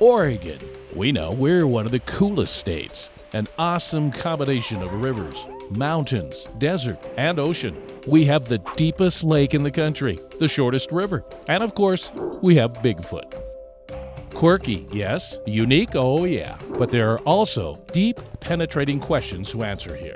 Oregon. We know we're one of the coolest states. An awesome combination of rivers, mountains, desert, and ocean. We have the deepest lake in the country, the shortest river, and of course, we have Bigfoot. Quirky, yes. Unique, oh yeah. But there are also deep, penetrating questions to answer here.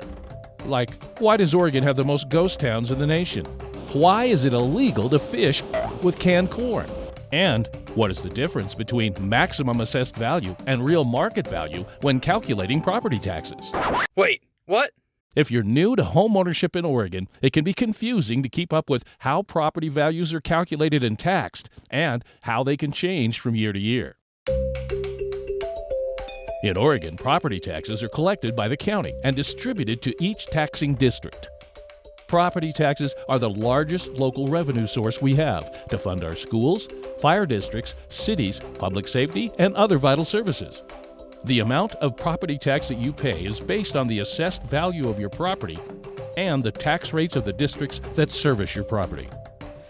Like, why does Oregon have the most ghost towns in the nation? Why is it illegal to fish with canned corn? And what is the difference between maximum assessed value and real market value when calculating property taxes? Wait, what? If you're new to homeownership in Oregon, it can be confusing to keep up with how property values are calculated and taxed, and how they can change from year to year. In Oregon, property taxes are collected by the county and distributed to each taxing district. Property taxes are the largest local revenue source we have to fund our schools, fire districts, cities, public safety, and other vital services. The amount of property tax that you pay is based on the assessed value of your property and the tax rates of the districts that service your property.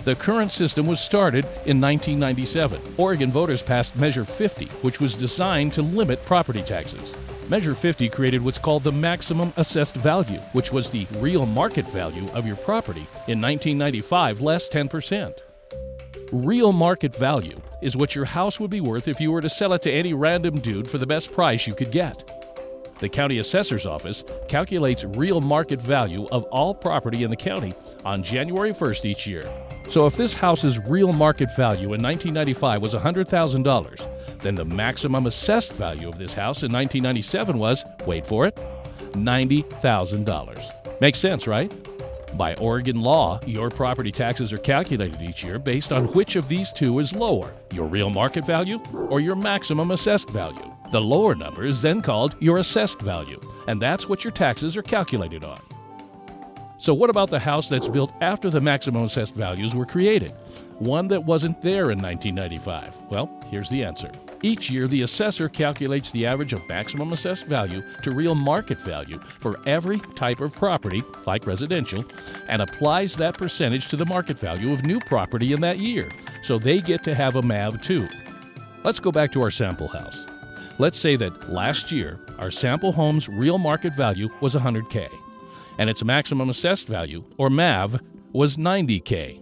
The current system was started in 1997. Oregon voters passed Measure 50, which was designed to limit property taxes. Measure 50 created what's called the maximum assessed value, which was the real market value of your property in 1995 less 10%. Real market value is what your house would be worth if you were to sell it to any random dude for the best price you could get. The county assessor's office calculates real market value of all property in the county on January 1st each year. So if this house's real market value in 1995 was $100,000, then the maximum assessed value of this house in 1997 was, wait for it, $90,000. Makes sense, right? By Oregon law, your property taxes are calculated each year based on which of these two is lower, your real market value or your maximum assessed value. The lower number is then called your assessed value, and that's what your taxes are calculated on. So what about the house that's built after the maximum assessed values were created? One that wasn't there in 1995? Well, here's the answer. Each year, the assessor calculates the average of maximum assessed value to real market value for every type of property, like residential, and applies that percentage to the market value of new property in that year, so they get to have a MAV too. Let's go back to our sample house. Let's say that last year, our sample home's real market value was $100K, and its maximum assessed value, or MAV, was $90K.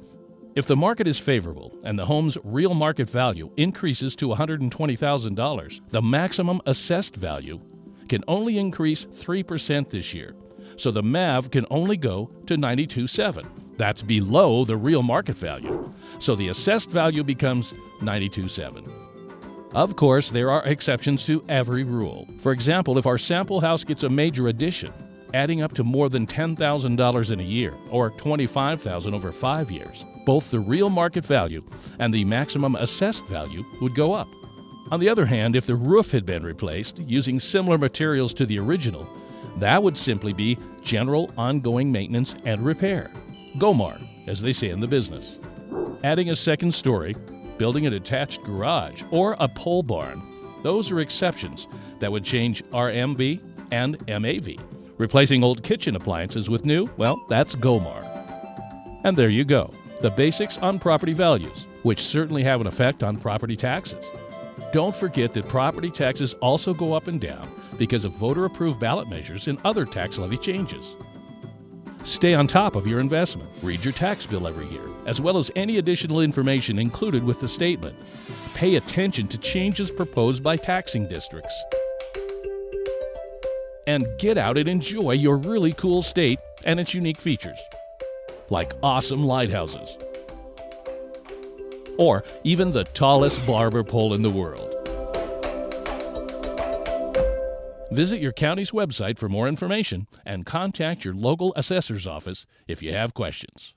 If the market is favorable and the home's real market value increases to $120,000, the maximum assessed value can only increase 3% this year, so the MAV can only go to $92,700. That's below the real market value, so the assessed value becomes $92,700. Of course, there are exceptions to every rule. For example, if our sample house gets a major addition, adding up to more than $10,000 in a year, or $25,000 over 5 years, both the real market value and the maximum assessed value would go up. On the other hand, if the roof had been replaced using similar materials to the original, that would simply be general ongoing maintenance and repair. GOMAR, as they say in the business. Adding a second story, building a detached garage, or a pole barn, those are exceptions that would change RMV and MAV. Replacing old kitchen appliances with new, well, that's GOMAR. And there you go, the basics on property values, which certainly have an effect on property taxes. Don't forget that property taxes also go up and down because of voter-approved ballot measures and other tax levy changes. Stay on top of your investment. Read your tax bill every year, as well as any additional information included with the statement. Pay attention to changes proposed by taxing districts. And get out and enjoy your really cool state and its unique features, like awesome lighthouses, or even the tallest barber pole in the world. Visit your county's website for more information and contact your local assessor's office if you have questions.